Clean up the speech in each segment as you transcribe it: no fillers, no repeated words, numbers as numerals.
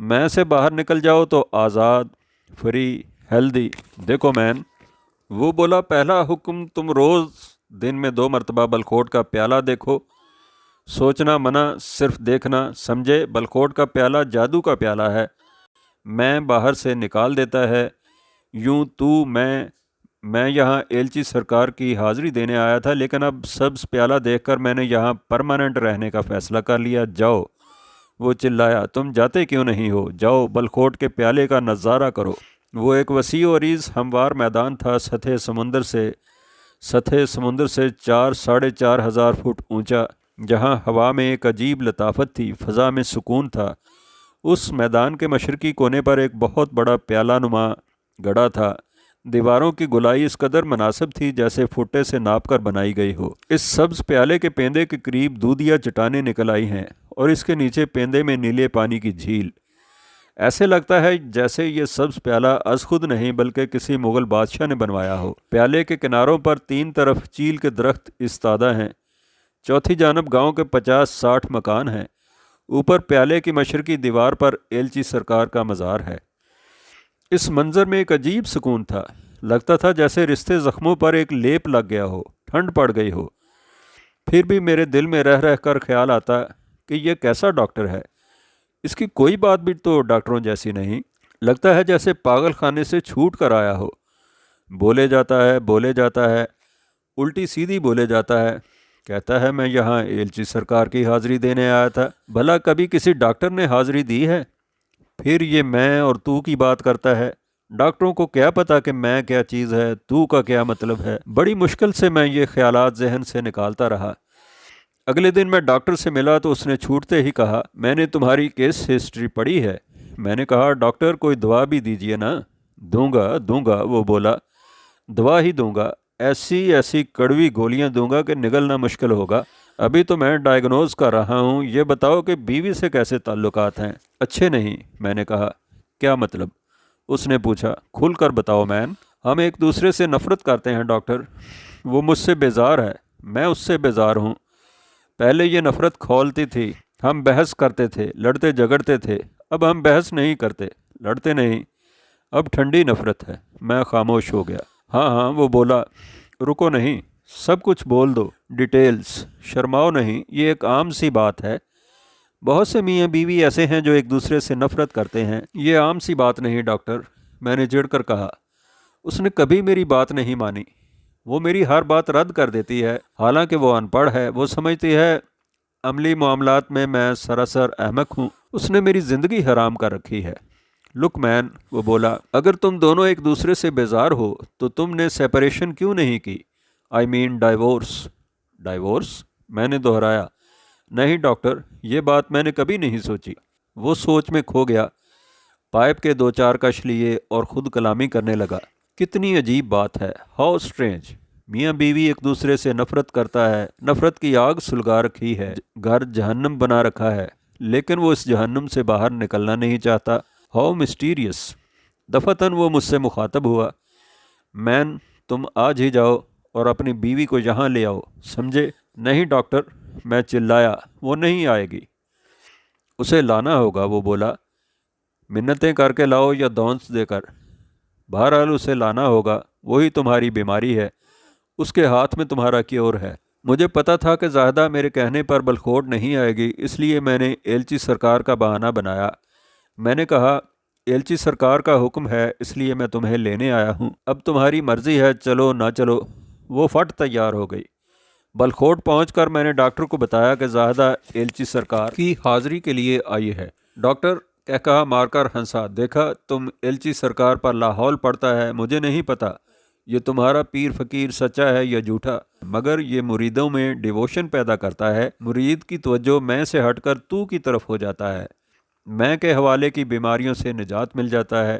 میں سے باہر نکل جاؤ تو آزاد، فری، ہیلدی۔ دیکھو مین، وہ بولا، پہلا حکم، تم روز دن میں 2 مرتبہ بلکوٹ کا پیالہ دیکھو۔ سوچنا منع، صرف دیکھنا، سمجھے؟ بلکوٹ کا پیالہ جادو کا پیالہ ہے، میں باہر سے نکال دیتا ہے۔ یوں تو میں یہاں ایلچی سرکار کی حاضری دینے آیا تھا، لیکن اب سبز پیالہ دیکھ کر میں نے یہاں پرماننٹ رہنے کا فیصلہ کر لیا۔ جاؤ۔ وہ چلایا، تم جاتے کیوں نہیں ہو؟ جاؤ، بلکوٹ کے پیالے کا نظارہ کرو۔ وہ ایک وسیع و عریض ہموار میدان تھا، سطح سمندر سے 4,500 ہزار فٹ اونچا، جہاں ہوا میں ایک عجیب لطافت تھی، فضا میں سکون تھا۔ اس میدان کے مشرقی کونے پر ایک بہت بڑا پیالہ نما گڑھا تھا۔ دیواروں کی گولائی اس قدر مناسب تھی جیسے پھٹے سے ناپ کر بنائی گئی ہو۔ اس سبز پیالے کے پیندے کے قریب دودھیا چٹانیں نکل آئی ہیں، اور اس کے نیچے پیندے میں نیلے پانی کی جھیل۔ ایسے لگتا ہے جیسے یہ سبز پیالہ از خود نہیں بلکہ کسی مغل بادشاہ نے بنوایا ہو۔ پیالے کے کناروں پر 3 طرف چیل کے درخت استادہ ہیں، چوتھی جانب گاؤں کے 50-60 مکان ہیں۔ اوپر پیالے کی مشرقی دیوار پر ایلچی سرکار کا مزار ہے۔ اس منظر میں ایک عجیب سکون تھا، لگتا تھا جیسے رشتے زخموں پر ایک لیپ لگ گیا ہو، ٹھنڈ پڑ گئی ہو۔ پھر بھی میرے دل میں رہ کر خیال آتا کہ یہ کیسا ڈاکٹر ہے، اس کی کوئی بات بھی تو ڈاکٹروں جیسی نہیں، لگتا ہے جیسے پاگل خانے سے چھوٹ کر آیا ہو۔ بولے جاتا ہے، الٹی سیدھی بولے جاتا ہے، کہتا ہے میں یہاں ایلچی سرکار کی حاضری دینے آیا تھا۔ بھلا کبھی کسی ڈاکٹر نے حاضری دی ہے؟ پھر یہ میں اور تو کی بات کرتا ہے۔ ڈاکٹروں کو کیا پتا کہ میں کیا چیز ہے، تو کا کیا مطلب ہے؟ بڑی مشکل سے میں یہ خیالات ذہن سے نکالتا رہا۔ اگلے دن میں ڈاکٹر سے ملا تو اس نے چھوٹتے ہی کہا، میں نے تمہاری کیس ہسٹری پڑھی ہے۔ میں نے کہا، ڈاکٹر کوئی دوا بھی دیجئے نا۔ دوں گا، وہ بولا، دوا ہی دوں گا، ایسی کڑوی گولیاں دوں گا کہ نگلنا مشکل ہوگا۔ ابھی تو میں ڈائیگنوز کر رہا ہوں۔ یہ بتاؤ کہ بیوی سے کیسے تعلقات ہیں؟ اچھے نہیں، میں نے کہا۔ کیا مطلب؟ اس نے پوچھا۔ کھل کر بتاؤ مین۔ ہم ایک دوسرے سے نفرت کرتے ہیں ڈاکٹر۔ وہ مجھ سے بیزار ہے، میں اس سے بیزار ہوں۔ پہلے یہ نفرت کھولتی تھی، ہم بحث کرتے تھے، لڑتے جھگڑتے تھے۔ اب ہم بحث نہیں کرتے، لڑتے نہیں، اب ٹھنڈی نفرت ہے۔ میں خاموش ہو گیا۔ ہاں، وہ بولا، رکو نہیں، سب کچھ بول دو، ڈیٹیلز، شرماؤ نہیں، یہ ایک عام سی بات ہے۔ بہت سے میاں بیوی ایسے ہیں جو ایک دوسرے سے نفرت کرتے ہیں، یہ عام سی بات نہیں ڈاکٹر، میں نے چڑھ کر کہا۔ اس نے کبھی میری بات نہیں مانی، وہ میری ہر بات رد کر دیتی ہے، حالانکہ وہ ان پڑھ ہے۔ وہ سمجھتی ہے عملی معاملات میں سراسر احمق ہوں۔ اس نے میری زندگی حرام کر رکھی ہے۔ لک مین، وہ بولا، اگر تم دونوں ایک دوسرے سے بیزار ہو تو تم نے سیپریشن کیوں نہیں کی؟ آئی مین ڈائیورس۔ ڈائیورس؟ میں نے دہرایا۔ نہیں ڈاکٹر، یہ بات میں نے کبھی نہیں سوچی۔ وہ سوچ میں کھو گیا، پائپ کے 2-4 کش لیے اور خود کلامی کرنے لگا۔ کتنی عجیب بات ہے، ہاؤ اسٹرینج۔ میاں بیوی ایک دوسرے سے نفرت کرتا ہے، نفرت کی آگ سلگا رکھی ہے، گھر جہنم بنا رکھا ہے، لیکن وہ اس جہنم سے باہر نکلنا نہیں چاہتا۔ ہاؤ مسٹیریس۔ دفعتاً وہ مجھ سے مخاطب ہوا، مین تم آج ہی جاؤ اور اپنی بیوی کو یہاں لے آؤ، سمجھے؟ نہیں ڈاکٹر، میں چلایا، وہ نہیں آئے گی۔ اسے لانا ہوگا، وہ بولا، منتیں کر کے لاؤ یا دونس دے کر، بہرحال اسے لانا ہوگا، وہی تمہاری بیماری ہے، اس کے ہاتھ میں تمہارا کیور ہے۔ مجھے پتا تھا کہ زاہدہ میرے کہنے پر بلکوٹ نہیں آئے گی، اس لیے میں نے ایلچی سرکار کا بہانہ بنایا۔ میں نے کہا، ایلچی سرکار کا حکم ہے، اس لیے میں تمہیں لینے آیا ہوں، اب تمہاری مرضی ہے، چلو نہ چلو۔ وہ فٹ تیار ہو گئی۔ بلکوٹ پہنچ کر میں نے ڈاکٹر کو بتایا کہ زاہدہ ایلچی سرکار کی حاضری کے لیے آئی ہے۔ ڈاکٹر کہا مار کر ہنسا، دیکھا تم ایلچی سرکار پر لاحول پڑتا ہے، مجھے نہیں پتا یہ تمہارا پیر فقیر سچا ہے یا جھوٹا، مگر یہ مریدوں میں ڈیووشن پیدا کرتا ہے، مرید کی توجہ میں سے ہٹ کر تو کی طرف ہو جاتا ہے، میں کے حوالے کی بیماریوں سے نجات مل جاتا ہے۔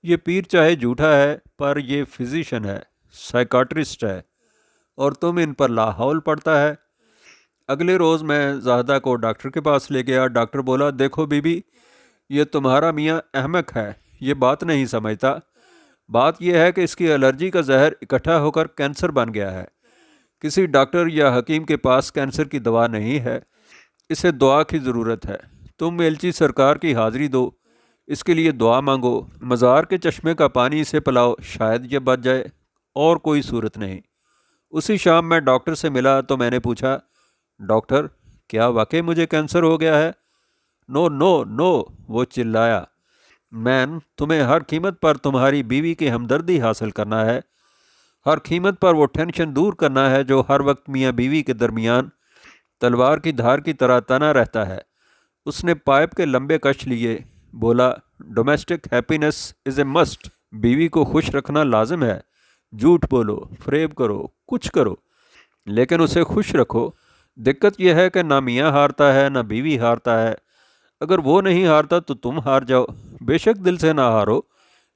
یہ پیر چاہے جھوٹا ہے پر یہ فزیشین ہے، سائیکاٹرسٹ ہے، اور تم ان پر لاحول پڑتا ہے۔ اگلے روز میں زاہدہ کو ڈاکٹر کے پاس لے گیا۔ ڈاکٹر بولا، دیکھو بی بی، یہ تمہارا میاں احمق ہے، یہ بات نہیں سمجھتا۔ بات یہ ہے کہ اس کی الرجی کا زہر اکٹھا ہو کر کینسر بن گیا ہے۔ کسی ڈاکٹر یا حکیم کے پاس کینسر کی دوا نہیں ہے، اسے دعا کی ضرورت ہے۔ تم ایلچی سرکار کی حاضری دو، اس کے لیے دعا مانگو، مزار کے چشمے کا پانی اسے پلاؤ، شاید یہ بچ جائے، اور کوئی صورت نہیں۔ اسی شام میں ڈاکٹر سے ملا تو میں نے پوچھا، ڈاکٹر کیا واقعی مجھے کینسر ہو گیا ہے؟ نو نو نو، وہ چلایا، مین تمہیں ہر قیمت پر تمہاری بیوی کی ہمدردی حاصل کرنا ہے، ہر قیمت پر وہ ٹینشن دور کرنا ہے جو ہر وقت میاں بیوی کے درمیان تلوار کی دھار کی طرح تنا رہتا ہے۔ اس نے پائپ کے لمبے کش لیے، بولا، domestic happiness is a must, بیوی کو خوش رکھنا لازم ہے، جھوٹ بولو، فریب کرو، کچھ کرو، لیکن اسے خوش رکھو۔ دقت یہ ہے کہ نہ میاں ہارتا ہے نہ بیوی ہارتا ہے، اگر وہ نہیں ہارتا تو تم ہار جاؤ، بے شک دل سے نہ ہارو،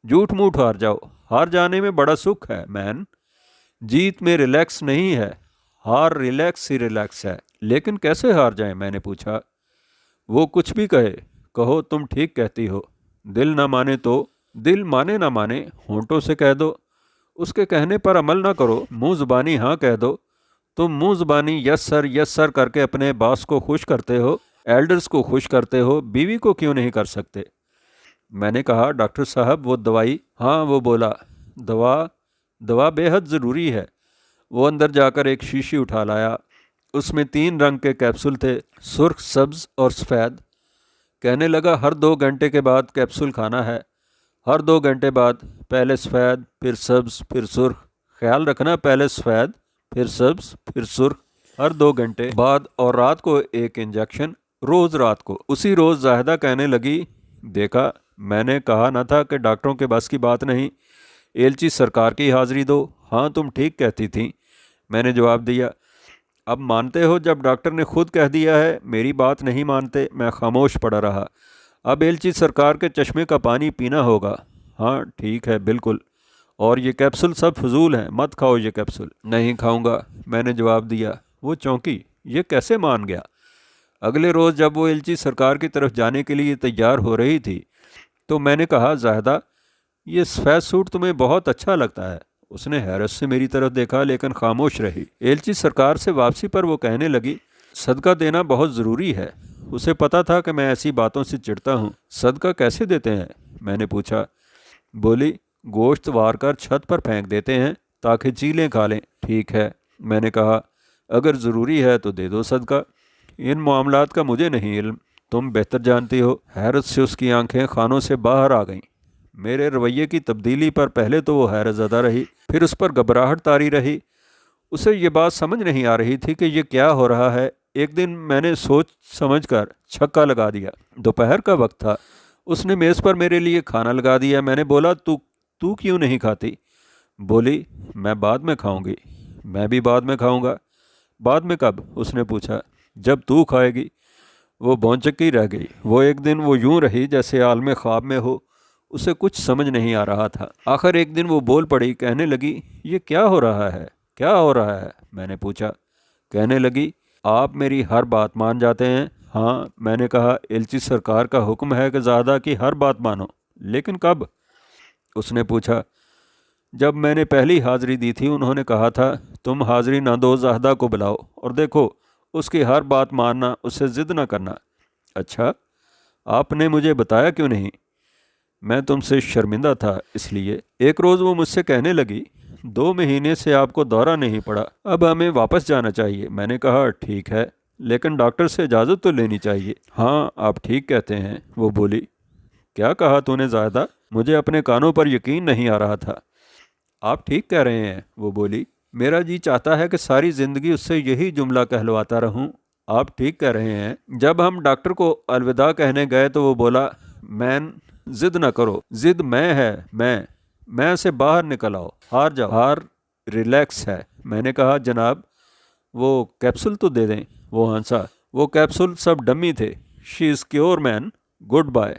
جھوٹ موٹ ہار جاؤ، ہار جانے میں بڑا سکھ ہے مین، جیت میں ریلیکس نہیں ہے، ہار ریلیکس ہی ریلیکس ہے۔ لیکن کیسے ہار جائیں؟ میں نے پوچھا۔ وہ کچھ بھی کہے، کہو تم ٹھیک کہتی ہو، دل نہ مانے تو، دل مانے نہ مانے ہونٹوں سے کہہ دو، اس کے کہنے پر عمل نہ کرو، منہ زبانی ہاں کہہ دو۔ تم منہ زبانی یس سر کر کے اپنے باس کو خوش کرتے ہو، ایلڈرز کو خوش کرتے ہو، بیوی کو کیوں نہیں کر سکتے؟ میں نے کہا، ڈاکٹر صاحب وہ دوائی؟ ہاں، وہ بولا، دوا بے حد ضروری ہے۔ وہ اندر جا کر ایک شیشی اٹھا لایا، اس میں 3 رنگ کے کیپسول تھے، سرخ، سبز اور سفید۔ کہنے لگا، ہر 2 گھنٹے کے بعد کیپسول کھانا ہے، ہر 2 گھنٹے بعد، پہلے سفید پھر سبز پھر سرخ، خیال رکھنا پہلے سفید پھر سبز پھر سرخ، ہر 2 گھنٹے بعد، اور رات کو ایک انجیکشن، روز رات کو۔ اسی روز زاہدہ کہنے لگی، دیکھا میں نے کہا نہ تھا کہ ڈاکٹروں کے بس کی بات نہیں، ایلچی سرکار کی حاضری دو۔ ہاں تم ٹھیک کہتی تھیں، میں نے جواب دیا۔ اب مانتے ہو جب ڈاکٹر نے خود کہہ دیا ہے؟ میری بات نہیں مانتے، میں خاموش پڑا رہا۔ اب ایلچی سرکار کے چشمے کا پانی پینا ہوگا۔ ہاں ٹھیک ہے، بالکل، اور یہ کیپسول سب فضول ہیں، مت کھاؤ یہ کیپسول۔ نہیں کھاؤں گا، میں نے جواب دیا۔ وہ چونکی، یہ کیسے مان گیا؟ اگلے روز جب وہ ایلچی سرکار کی طرف جانے کے لیے تیار ہو رہی تھی تو میں نے کہا، زاہدہ یہ سفید سوٹ تمہیں بہت اچھا لگتا ہے۔ اس نے حیرت سے میری طرف دیکھا لیکن خاموش رہی۔ ایلچی سرکار سے واپسی پر وہ کہنے لگی، صدقہ دینا بہت ضروری ہے۔ اسے پتا تھا کہ میں ایسی باتوں سے چڑھتا ہوں۔ صدقہ کیسے دیتے ہیں؟ میں نے پوچھا۔ بولی، گوشت وار کر چھت پر پھینک دیتے ہیں تاکہ چیلیں کھا لیں۔ ٹھیک ہے، میں نے کہا، اگر ضروری ہے تو دے دو صدقہ، ان معاملات کا مجھے نہیں علم، تم بہتر جانتی ہو۔ حیرت سے اس کی آنکھیں خانوں سے باہر آ گئیں۔ میرے رویے کی تبدیلی پر پہلے تو وہ حیرت زدہ رہی، پھر اس پر گھبراہٹ طاری رہی۔ اسے یہ بات سمجھ نہیں آ رہی تھی کہ یہ کیا ہو رہا ہے۔ ایک دن میں نے سوچ سمجھ کر چھکا لگا دیا۔ دوپہر کا وقت تھا، اس نے میز پر میرے لیے کھانا لگا دیا۔ میں نے بولا، تو کیوں نہیں کھاتی؟ بولی، میں بعد میں کھاؤں گی۔ میں بھی بعد میں کھاؤں گا۔ بعد میں کب؟ اس نے پوچھا۔ جب تو کھائے گی۔ وہ بونچکی رہ گئی۔ وہ ایک دن وہ یوں رہی جیسے عالم خواب میں ہو، اسے کچھ سمجھ نہیں آ رہا تھا۔ آخر ایک دن وہ بول پڑی، کہنے لگی، یہ کیا ہو رہا ہے؟ کیا ہو رہا ہے؟ میں نے پوچھا۔ کہنے لگی، آپ میری ہر بات مان جاتے ہیں؟ ہاں، میں نے کہا، ایلچی سرکار کا حکم ہے کہ زاہدہ کی ہر بات مانو۔ لیکن کب؟ اس نے پوچھا۔ جب میں نے پہلی حاضری دی تھی انہوں نے کہا تھا، تم حاضری نہ دو، زاہدہ کو بلاؤ اور دیکھو اس کی ہر بات ماننا، اس سے ضد نہ کرنا۔ اچھا، آپ نے مجھے بتایا کیوں نہیں؟ میں تم سے شرمندہ تھا اس لیے۔ ایک روز وہ مجھ سے کہنے لگی، 2 مہینے سے آپ کو دورہ نہیں پڑا، اب ہمیں واپس جانا چاہیے۔ میں نے کہا، ٹھیک ہے، لیکن ڈاکٹر سے اجازت تو لینی چاہیے۔ ہاں، آپ ٹھیک کہتے ہیں، وہ بولی۔ کیا کہا تو نے زاہدہ؟ مجھے اپنے کانوں پر یقین نہیں آ رہا تھا۔ آپ ٹھیک کہہ رہے ہیں، وہ بولی۔ میرا جی چاہتا ہے کہ ساری زندگی اس سے یہی جملہ کہلواتا رہوں، آپ ٹھیک کہہ رہے ہیں۔ جب ہم ڈاکٹر کو الوداع کہنے گئے تو وہ بولا، مین ضد نہ کرو، ضد میں ہے، میں سے باہر نکل آؤ، ہار جاؤ، ہار ریلیکس ہے۔ میں نے کہا، جناب وہ کیپسول تو دے دیں۔ وہ ہنسا۔ وہ کیپسول سب ڈمی تھے۔ شی از کیور مین، گڈ بائے۔